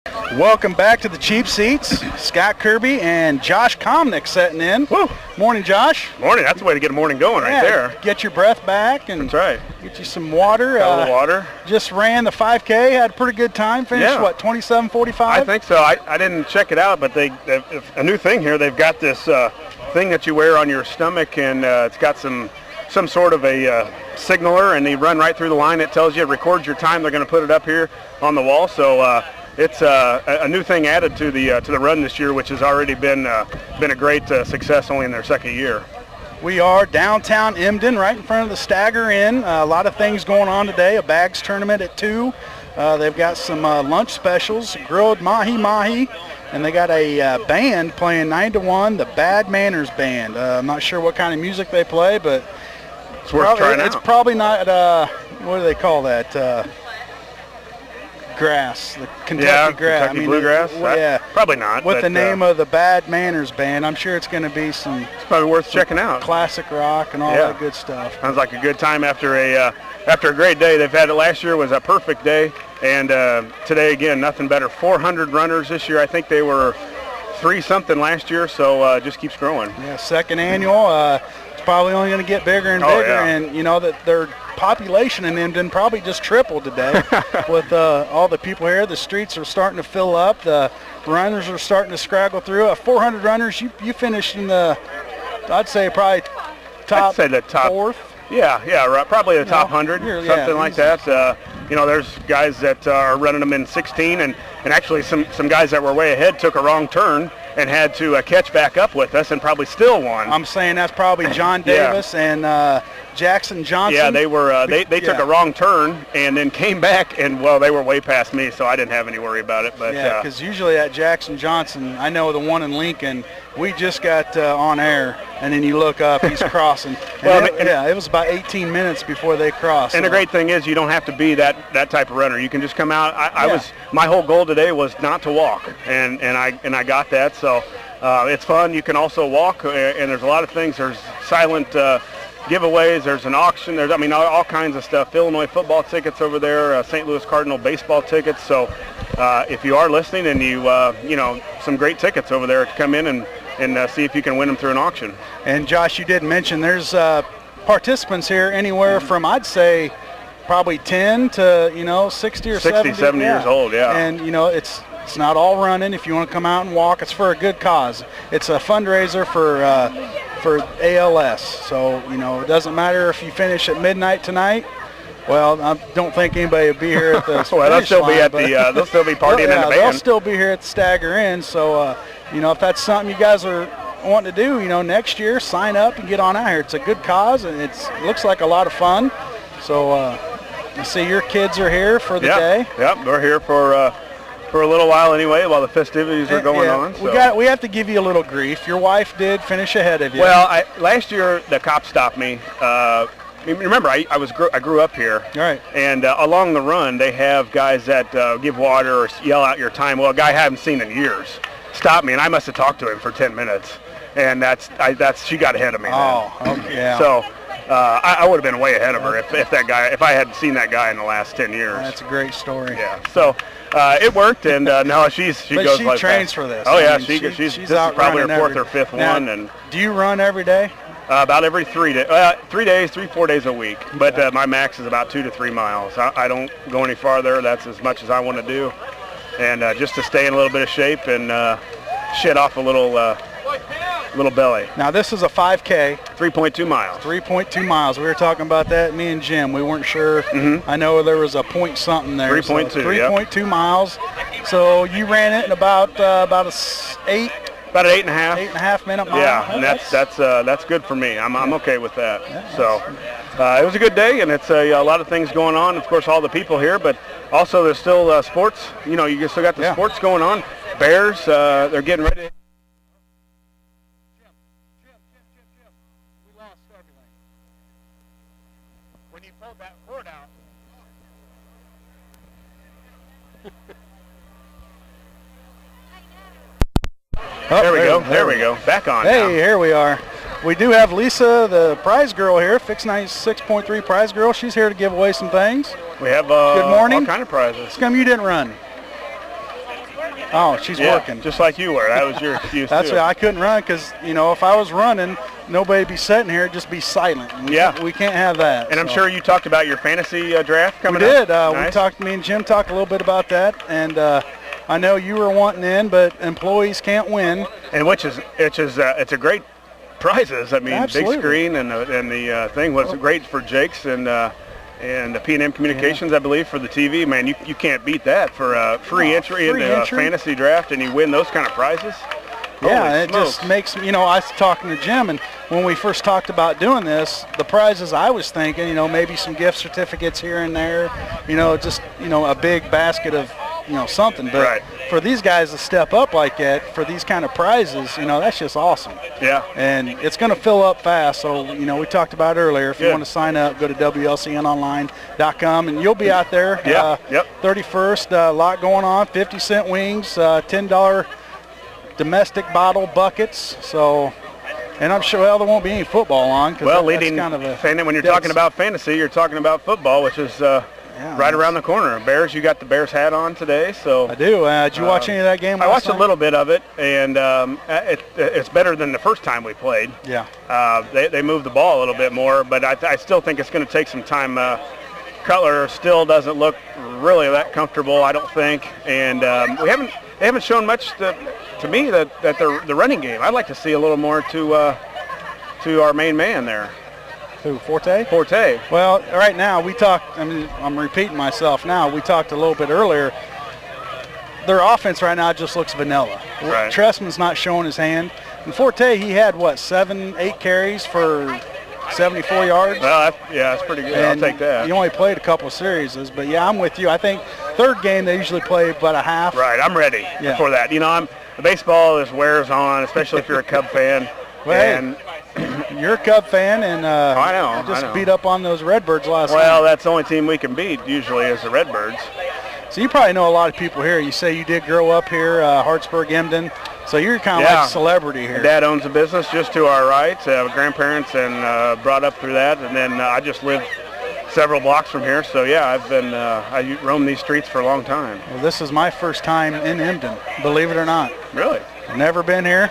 Welcome back to the Cheap Seats. Scott Kirby and Josh Komnick setting in. Woo. Morning, Josh. Morning. That's the way to get a morning going right there. Get your breath back and that's right. Get you some water. Got a little water. Just ran the 5K. Had a pretty good time. Finished, what, 27:45? I think so. I didn't check it out, but they've a new thing here. They've got this thing that you wear on your stomach, and it's got some sort of a signaler, and you run right through the line. It tells you, it records your time. They're going to put it up here on the wall. So it's a new thing added to the run this year, which has already been a great success only in their second year. We are downtown Emden, right in front of the Stag-R-Inn. A lot of things going on today. A bags tournament at 2. They've got some lunch specials, grilled mahi-mahi, and they got a band playing 9 to 1, the Bad Manners Band. I'm not sure what kind of music they play, but it's worth trying out. It's probably not, what do they call that? Grass, the Kentucky grass. Kentucky bluegrass? Yeah. Probably not. With the name of the Bad Manners Band, I'm sure it's going to be some. It's probably worth checking out. Classic rock and all that good stuff. Sounds like a good time after a great day. They've had it last year was a perfect day, and today again nothing better. 400 runners this year. I think they were 3-something last year, so just keeps growing. Yeah, second annual. It's probably only going to get bigger and bigger, and you know that their population in Emden probably just tripled today with all the people here. The streets are starting to fill up. The runners are starting to scraggle through. 400 runners. You finished in the, I'd say probably top fourth. Yeah, right. Probably the top 100, something like that. You know, there's guys that are running them in 16, and actually some guys that were way ahead took a wrong turn and had to catch back up with us and probably still won. I'm saying that's probably John Davis and Jackson Johnson. Yeah, they were. They took a wrong turn and then came back, and well, they were way past me, so I didn't have any worry about it. But yeah, because usually at Jackson Johnson, I know the one in Lincoln, we just got on air, and then you look up, he's crossing. It was about 18 minutes before they crossed. And the great thing is, you don't have to be that type of runner. You can just come out. My whole goal today was not to walk, and I got that. So it's fun. You can also walk, and there's a lot of things. There's silent giveaways. There's an auction. There's all kinds of stuff. Illinois football tickets over there. St. Louis Cardinal baseball tickets. So if you are listening, and you know, some great tickets over there to come in and see if you can win them through an auction. And Josh, you did mention there's participants here anywhere from, I'd say, probably 10 to 60 or 70 years old. Yeah. And it's not all running. If you want to come out and walk, it's for a good cause. It's a fundraiser for ALS. So it doesn't matter if you finish at midnight tonight. Well, I don't think anybody will be here at the well, they'll still be at they'll still be partying in the band. They'll still be here at the Stag-R-Inn. So if that's something you guys are wanting to do, next year, sign up and get on out here. It's a good cause, and it looks like a lot of fun. So I see your kids are here for the day. Yep, we're here for a little while anyway, while the festivities are going on. So. We have to give you a little grief. Your wife did finish ahead of you. Well, last year the cop stopped me. Remember, I grew up here. Right. And along the run, they have guys that give water or yell out your time. Well, a guy I haven't seen in years stopped me, and I must have talked to him for 10 minutes. And she got ahead of me. Oh, okay, yeah. So I would have been way ahead of her if I had seen that guy in the last 10 years. That's a great story. Yeah. So it worked, and no, she goes like trains that. for this. Oh yeah, she's this is probably her fourth or fifth one. And do you run every day? About every 3 days. 3-4 days a week. But my max is about 2 to 3 miles. I don't go any farther. That's as much as I want to do, and just to stay in a little bit of shape and shed off a little belly. Now this is a 5K. 3.2 miles. 3.2 miles. We were talking about that, me and Jim. We weren't sure. Mm-hmm. I know there was a point something there. 3.2. So 3.2 miles. So you ran it in about an 8. About an 8.5. 8.5 minute mile. Yeah, and that's good for me. I'm okay with that. Yeah, so it was a good day, and it's a lot of things going on. Of course, all the people here, but also there's still sports. You still got the sports going on. Bears, they're getting ready. We lost everything. When you pulled that cord out. There we go. Back on. Hey, now. Here we are. We do have Lisa, the prize girl here, Fix 96.3 prize girl. She's here to give away some things. We have good morning. All kind of prizes. How come you didn't run? Oh, she's working. Just like you were. That was your excuse, That's too. why I couldn't run because, if I was running, nobody'd be sitting here, just be silent. We can't have that. And I'm sure you talked about your fantasy draft coming up. We did. Nice. Me and Jim talked a little bit about that, and I know you were wanting in, but employees can't win. And it's a great prizes. I mean, Absolutely. Big screen and the thing was great for Jake's and the P&M Communications, I believe, for the TV. Man, you can't beat that for a free entry into a fantasy draft, and you win those kind of prizes. Yeah, it just makes, I was talking to Jim, and when we first talked about doing this, the prizes I was thinking, maybe some gift certificates here and there, just, a big basket of, something. But for these guys to step up like that for these kind of prizes, that's just awesome. Yeah. And it's going to fill up fast. So, we talked about earlier, if you want to sign up, go to WLCNonline.com, and you'll be out there. 31st, a lot going on, 50-cent wings, $10 domestic bottle buckets. So, and I'm sure there won't be any football on. Leading kind of when you're talking about fantasy, you're talking about football, which is right around the corner. Bears, you got the Bears hat on today, so I do. Did you watch any of that game? I watched a little bit of it, and it's better than the first time we played. Yeah. They moved the ball a little bit more, but I still think it's going to take some time. Cutler still doesn't look really that comfortable, I don't think, and they haven't shown much to me that the running game. I'd like to see a little more to our main man there. Who, Forte? Forte. Well, right now we talked, I'm repeating myself now, we talked a little bit earlier. Their offense right now just looks vanilla. Right. Tressman's not showing his hand. And Forte, he had, 7-8 carries for 74 yards? Well, that's pretty good. And I'll take that. He only played a couple of series, but yeah, I'm with you. I think third game they usually play about a half. Right, I'm ready for that. Baseball wears on, especially if you're a Cub fan. Well, you're a Cub fan, and I know. just beat up on those Redbirds last night. Well, that's the only team we can beat usually is the Redbirds. So you probably know a lot of people here. You say you did grow up here, Hartsburg, Emden. So you're kind of like a celebrity here. Dad owns a business just to our right. Grandparents and brought up through that, and then I just lived several blocks from here. So yeah, I've been I roamed these streets for a long time. Well, this is my first time in Emden, believe it or not. Really? Never been here.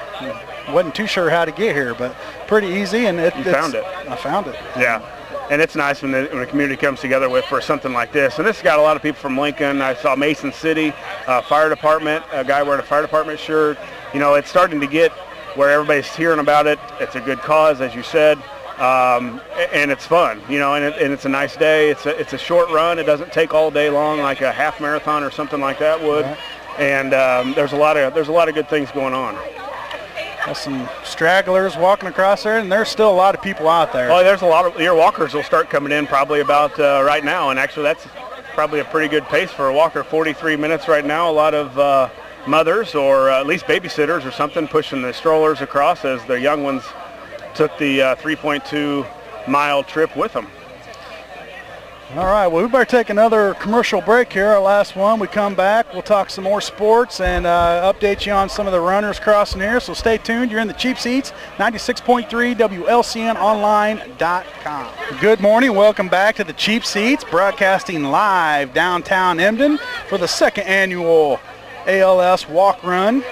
Wasn't too sure how to get here, but pretty easy. And you found it. I found it. Yeah. And it's nice when the community comes together for something like this. And this has got a lot of people from Lincoln. I saw Mason City, fire department, a guy wearing a fire department shirt. It's starting to get where everybody's hearing about it. It's a good cause, as you said, and it's fun. And it's a nice day. It's a short run. It doesn't take all day long like a half marathon or something like that would. Right. And there's a lot of good things going on. There's some stragglers walking across there, and there's still a lot of people out there. Oh, there's a lot of your walkers will start coming in probably about right now, and actually that's probably a pretty good pace for a walker. 43 minutes right now. A lot of mothers or at least babysitters or something pushing the strollers across as the young ones took the 3.2-mile trip with them. All right, well, we better take another commercial break here, our last one. We come back, we'll talk some more sports and update you on some of the runners crossing here. So stay tuned. You're in the Cheap Seats, 96.3 WLCNonline.com. Good morning. Welcome back to the Cheap Seats, broadcasting live downtown Emden for the second annual ALS Walk Run.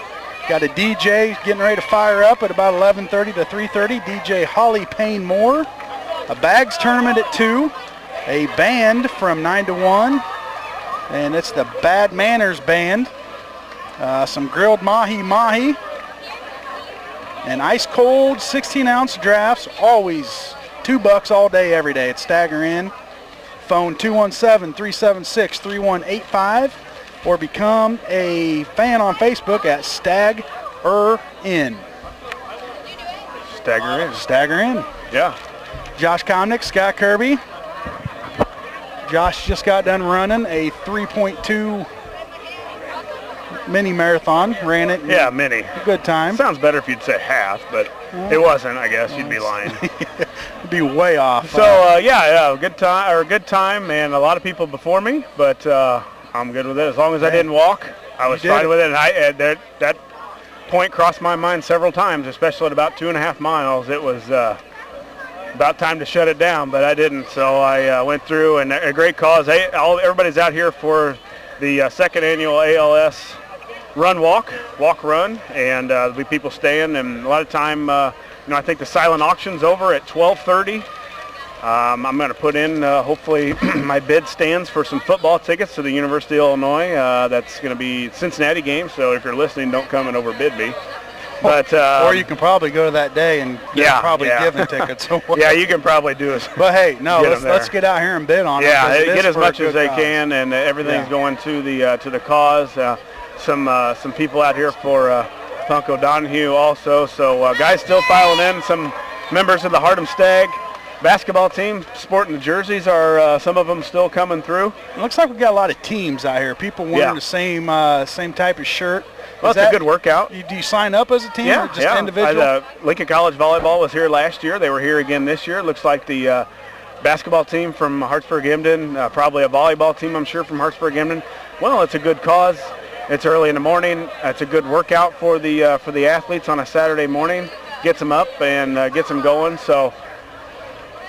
Got a DJ getting ready to fire up at about 11:30 to 3:30, DJ Holly Payne Moore. A bags tournament at 2. A band from 9 to 1, and it's the Bad Manners Band. Some grilled mahi-mahi, and ice-cold 16-ounce drafts, always $2 all day, every day. It's Stag-R-Inn. Phone 217-376-3185, or become a fan on Facebook at Stag-R-Inn. Stag-R-Inn. Stag-R-Inn. Yeah. Josh Komnick, Scott Kirby. Josh just got done running a 3.2 mini marathon. Ran it. Yeah, mini. A good time. Sounds better if you'd say half, but it wasn't. I guess you'd be lying. It'd be way off. So good time, and a lot of people before me, but I'm good with it. As long as I didn't walk, I was fine with it. And that point crossed my mind several times, especially at about 2.5 miles. It was about time to shut it down, but I didn't, so I went through, and a great cause. Everybody's out here for the second annual ALS run, walk, run, and there'll be people staying. And a lot of time, I think the silent auction's over at 12:30. I'm going to put in, hopefully, my bid stands for some football tickets to the University of Illinois. That's going to be Cincinnati game, so if you're listening, don't come and overbid me. But or you can probably go to that day and probably giving tickets. Yeah, you can probably do it. But hey, no, let's get out here and bid on it. Yeah, get as much as they can, and everything's going to the cause. Some people out here for Punk O'Donohue also. So guys still filing in. Some members of the Hardham Stag basketball team sporting the jerseys are some of them still coming through. It looks like we got a lot of teams out here. People wearing the same type of shirt. Well, it's a good workout. Do you sign up as a team or just individual? Lincoln College Volleyball was here last year. They were here again this year. It looks like the basketball team from Hartsburg-Emden, probably a volleyball team, I'm sure, from Hartsburg-Emden. Well, it's a good cause. It's early in the morning. It's a good workout for the athletes on a Saturday morning. Gets them up and gets them going. So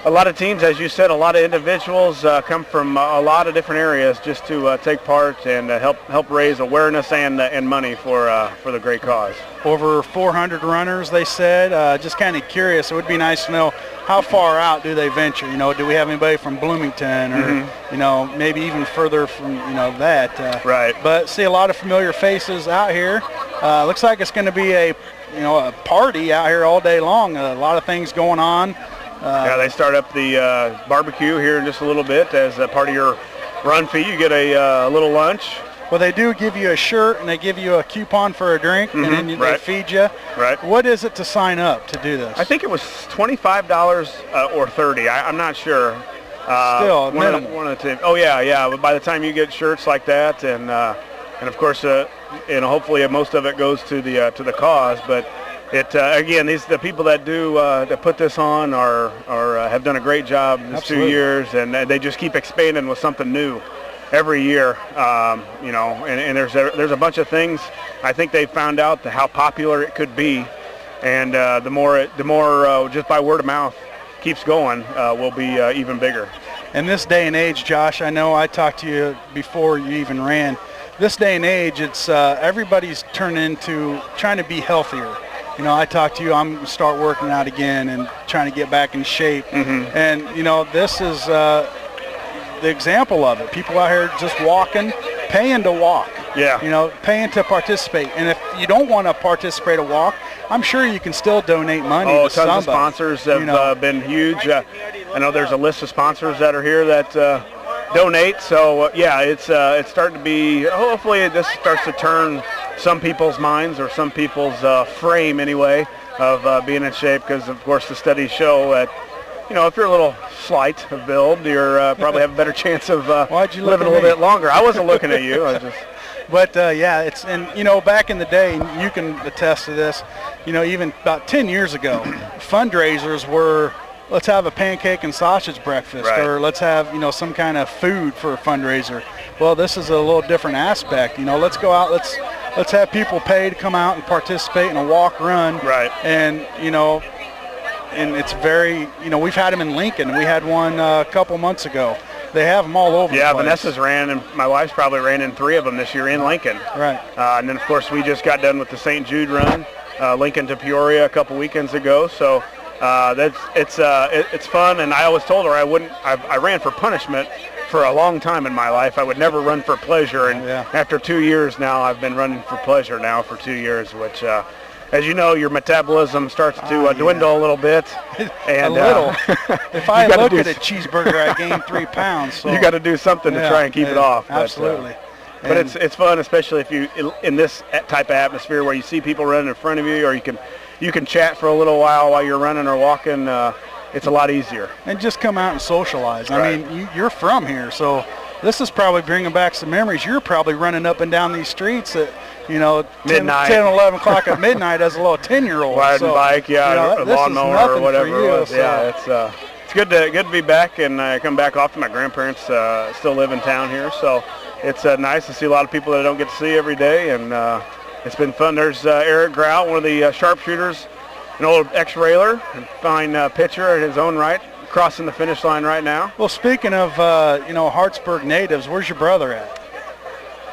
a lot of teams, as you said, a lot of individuals come from a lot of different areas just to take part and help raise awareness and money for the great cause. Over 400 runners, they said. Just kind of curious. It would be nice to know how far out do they venture. Do we have anybody from Bloomington or maybe even further from that? Right. But see a lot of familiar faces out here. Looks like it's going to be a party out here all day long. A lot of things going on. They start up the barbecue here in just a little bit as a part of your run fee. You get a little lunch. Well, they do give you a shirt and they give you a coupon for a drink, and then they feed you. Right. What is it to sign up to do this? I think it was $25 or $30. I'm not sure. Still minimal. One of the two. Oh yeah. But by the time you get shirts like that, and of course, hopefully most of it goes to the cause, but. Again, the people that do that put this on are have done a great job in these 2 years, and they just keep expanding with something new every year. And there's a bunch of things. I think they found out how popular it could be, and the more just by word of mouth keeps going, will be even bigger. In this day and age, Josh, I know I talked to you before you even ran. This day and age, it's everybody's turned into trying to be healthier. I talked to you, I'm going to start working out again and trying to get back in shape. And, this is the example of it. People out here just walking, paying to walk. Yeah. Paying to participate. And if you don't want to participate or walk, I'm sure you can still donate money to somebody. Tons of sponsors have been huge. I know there's a list of sponsors that are here that donate. So, it's starting to be, hopefully this starts to turn some people's minds or some people's frame anyway of being in shape, because of course the studies show that if you're a little slight of build, you're probably have a better chance of living a little bit longer. I wasn't looking at you. But it's, and back in the day, and you can attest to this, even about 10 years ago, fundraisers were, let's have a pancake and sausage breakfast, or let's have some kind of food for a fundraiser. Well, this is a little different aspect. Let's go out, let's have people pay to come out and participate in a walk run. Right. And and it's very, we've had them in Lincoln. We had one a couple months ago. They have them all over the place. Yeah, Vanessa's ran, and my wife's probably ran in 3 of them this year in Lincoln. Right. And then, of course, we just got done with the St. Jude run, Lincoln to Peoria a couple weekends ago. So it's fun, and I always told her I ran for punishment for a long time in my life. I would never run for pleasure, and after 2 years now, I've been running for pleasure now for 2 years, which, as you know, your metabolism starts to dwindle a little bit. And, a little. If I look at a cheeseburger, I gain 3 pounds. So. You got to do something to try and keep it off. Absolutely. But it's fun, especially if you in this type of atmosphere where you see people running in front of you, or you can chat for a little while you're running or walking. It's a lot easier. And just come out and socialize. I mean, you're from here, so this is probably bringing back some memories. You're probably running up and down these streets at, midnight. 10, 11 o'clock at midnight as a little 10-year-old. Riding a bike, a lawnmower or whatever you, it was. So. Yeah, it's good to be back, and I come back often. My grandparents still live in town here, so it's nice to see a lot of people that I don't get to see every day, and it's been fun. There's Eric Grau, one of the sharpshooters, an old ex-railer, and fine pitcher in his own right, crossing the finish line right now. Well, speaking of, Hartsburg natives, where's your brother at?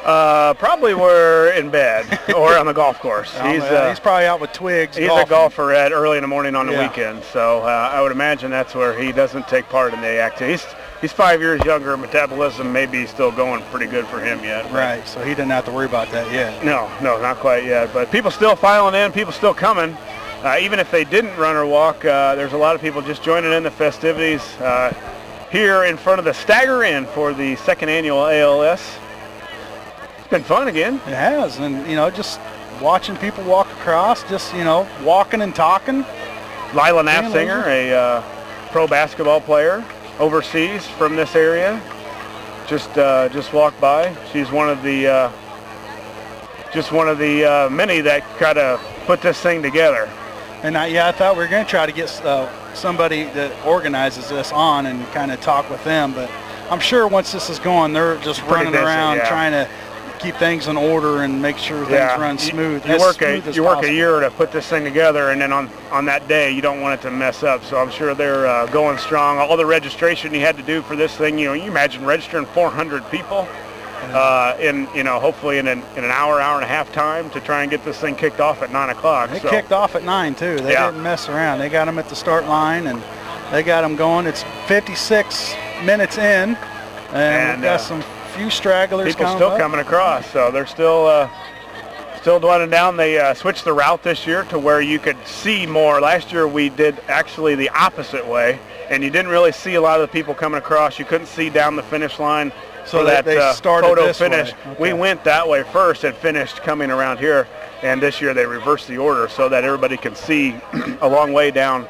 Probably we're in bed or on the golf course. He's probably out with Twigs. He's golfing. a golfer at early in the morning on the weekend, so I would imagine that's where he doesn't take part in the activity. He's 5 years younger. Metabolism may be still going pretty good for him yet. Right, so he didn't have to worry about that yet. No, not quite yet. But people still filing in, people still coming. Even if they didn't run or walk, there's a lot of people just joining in the festivities here in front of the Stag-R-Inn for the second annual ALS. It's been fun again. It has, and just watching people walk across, just walking and talking. Lila Knapsinger, a pro basketball player overseas from this area, just walked by. She's one of the many that kind of put this thing together. And I thought we were going to try to get somebody that organizes this on and kind of talk with them, but I'm sure once this is going, they're just running around trying to keep things in order and make sure things run smooth. You work a year to put this thing together, and then on that day you don't want it to mess up. So I'm sure they're going strong. All the registration you had to do for this thing, you imagine registering 400 people in hopefully in an hour and a half time to try and get this thing kicked off at 9 o'clock. They kicked off at 9 too. They didn't mess around. They got them at the start line and they got them going. It's 56 minutes in, and we've got some few stragglers coming across, so they're still dwelling down. They switched the route this year to where you could see more. Last year we did actually the opposite way, and you didn't really see a lot of the people coming across. You couldn't see down the finish line. So that they started photo this finish. way. Okay. We went that way first and finished coming around here, and this year they reversed the order so that everybody can see a long way down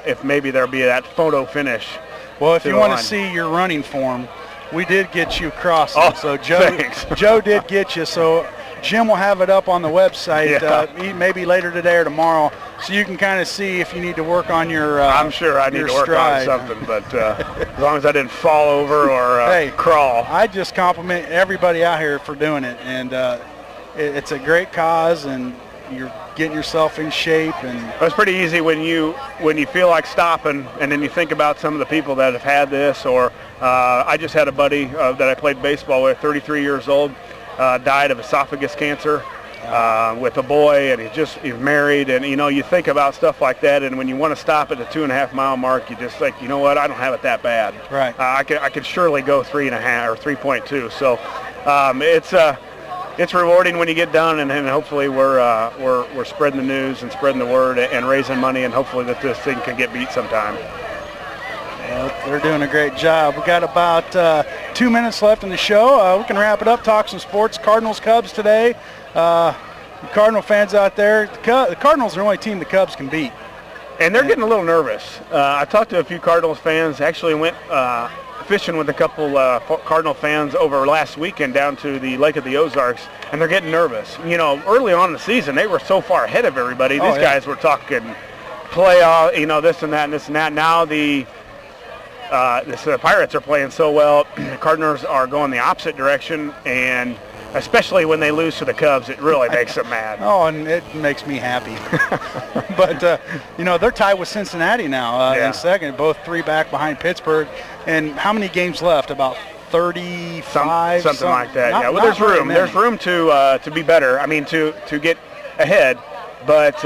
if maybe there'll be that photo finish. Well, if you want to see your running form, we did get you across. So thanks. Joe did get you. So Jim will have it up on the website maybe later today or tomorrow, so you can kind of see if you need to work on your I'm sure I need to work on something, but as long as I didn't fall over or crawl. I just compliment everybody out here for doing it, and it's a great cause, and you're getting yourself in shape. And it's pretty easy when you feel like stopping, and then you think about some of the people that have had this. Or I just had a buddy that I played baseball with, 33 years old, died of esophagus cancer with a boy, and he's married, and you think about stuff like that, and when you want to stop at the 2.5 mile mark, you just think, you know what, I don't have it that bad. Right. I could surely go 3.5 or 3.2. So it's rewarding when you get done, and hopefully we're spreading the news and spreading the word and raising money, and hopefully that this thing can get beat sometime. Well, they're doing a great job. We got about 2 minutes left in the show. We can wrap it up, talk some sports. Cardinals, Cubs today. Cardinal fans out there, the Cardinals are the only team the Cubs can beat. And they're getting a little nervous. I talked to a few Cardinals fans, actually went fishing with a couple Cardinal fans over last weekend down to the Lake of the Ozarks, and they're getting nervous. Early on in the season, they were so far ahead of everybody. These guys were talking playoff, this and that and this and that. Now the Pirates are playing so well. The Cardinals are going the opposite direction, and especially when they lose to the Cubs, it really makes them mad. Oh, and it makes me happy. But, they're tied with Cincinnati now in second, both 3 back behind Pittsburgh. And how many games left? About 35? Something like that, Well, there's room. There's room to be better. I mean, to get ahead. But,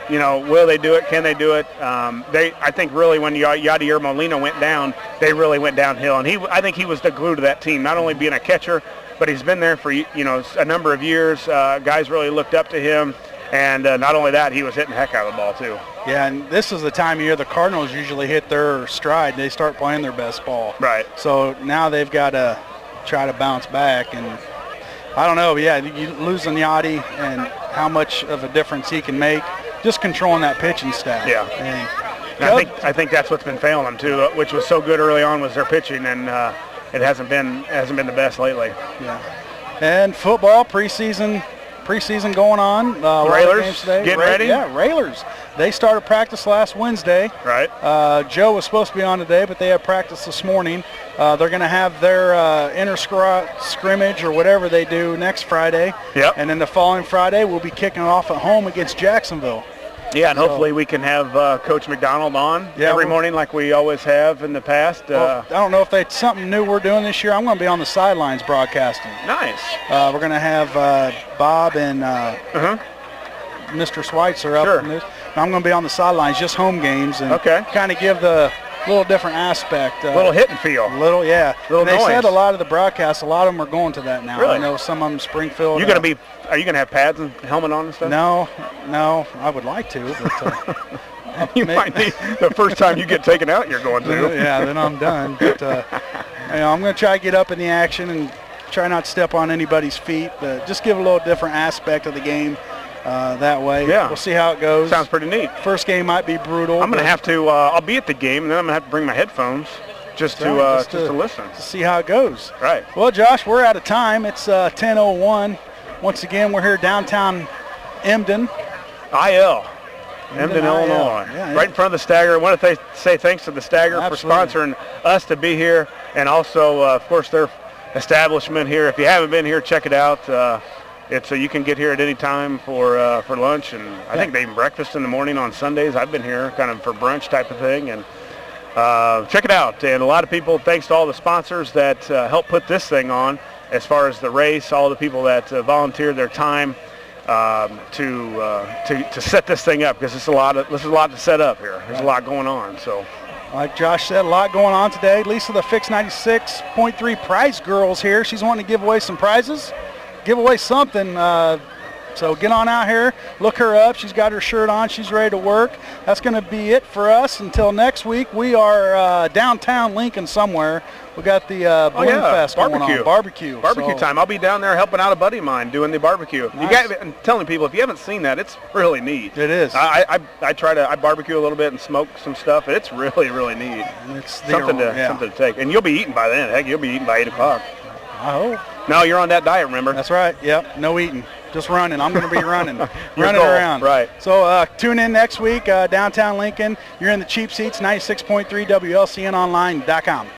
will they do it? Can they do it? I think really when Yadier Molina went down, they really went downhill. And I think he was the glue to that team, not only being a catcher, but he's been there for a number of years. Guys really looked up to him, and not only that, he was hitting the heck out of the ball too. Yeah, and this is the time of year the Cardinals usually hit their stride. They start playing their best ball. Right. So now they've got to try to bounce back, and I don't know. Yeah, you losing Yadi and how much of a difference he can make, just controlling that pitching staff. Yeah. And I think that's what's been failing them too, which was so good early on was their pitching, and it hasn't been the best lately. Yeah. And football preseason going on. Railers getting ready. Yeah, Railers. They started practice last Wednesday. Right. Joe was supposed to be on today, but they had practice this morning. They're going to have their scrimmage or whatever they do next Friday. Yep. And then the following Friday, we'll be kicking it off at home against Jacksonville. Yeah, and hopefully we can have Coach McDonald on every morning like we always have in the past. Well, I don't know if that's something new we're doing this year. I'm going to be on the sidelines broadcasting. Nice. We're going to have Bob and Mr. Schweitzer up. Sure. In this. I'm going to be on the sidelines, just home games, and okay. kind of give the little different aspect. Little hit and feel. Little, yeah. Little they noise. said a lot of the broadcasts, a lot of them are going to that now. Really? I know some of them Springfield. Are you going to have pads and helmet on and stuff? No. I would like to, but you might need the first time you get taken out, you're going to. Yeah, then I'm done. But I'm going to try to get up in the action and try not to step on anybody's feet, but just give a little different aspect of the game. That way. Yeah. We'll see how it goes. Sounds pretty neat. First game might be brutal. I'm going to have to, I'll be at the game, and then I'm going to have to bring my headphones just to listen. To see how it goes. Right. Well, Josh, we're out of time. It's 10:01. Once again, we're here downtown Emden. Emden, Illinois. Yeah, right in front of the Stag-R. I want to say thanks to the Stag-R for sponsoring us to be here, and also, of course, their establishment here. If you haven't been here, check it out. You can get here at any time for lunch, and I think they even breakfast in the morning on Sundays. I've been here kind of for brunch type of thing, and check it out. And a lot of people, thanks to all the sponsors that help put this thing on, as far as the race, all the people that volunteered their time to set this thing up, because this is a lot to set up here. There's a lot going on. So, like Josh said, a lot going on today. Lisa, the Fix 96.3 prize girl's here. She's wanting to give away some prizes. Give away something, so get on out here, look her up. She's got her shirt on, she's ready to work. That's going to be it for us until next week. We are downtown Lincoln somewhere. We got the Balloon Fest going on. Barbecue time. I'll be down there helping out a buddy of mine doing the barbecue. Nice. I'm telling people, if you haven't seen that, it's really neat. It is. I barbecue a little bit and smoke some stuff. It's really, really neat. And it's something to take. And you'll be eating by then. Heck, you'll be eating by 8 o'clock. I hope. No, you're on that diet, remember? That's right. Yep. No eating. Just running. I'm going to be running. running around. Right. So tune in next week, downtown Lincoln. You're in the cheap seats, 96.3 WLCNonline.com.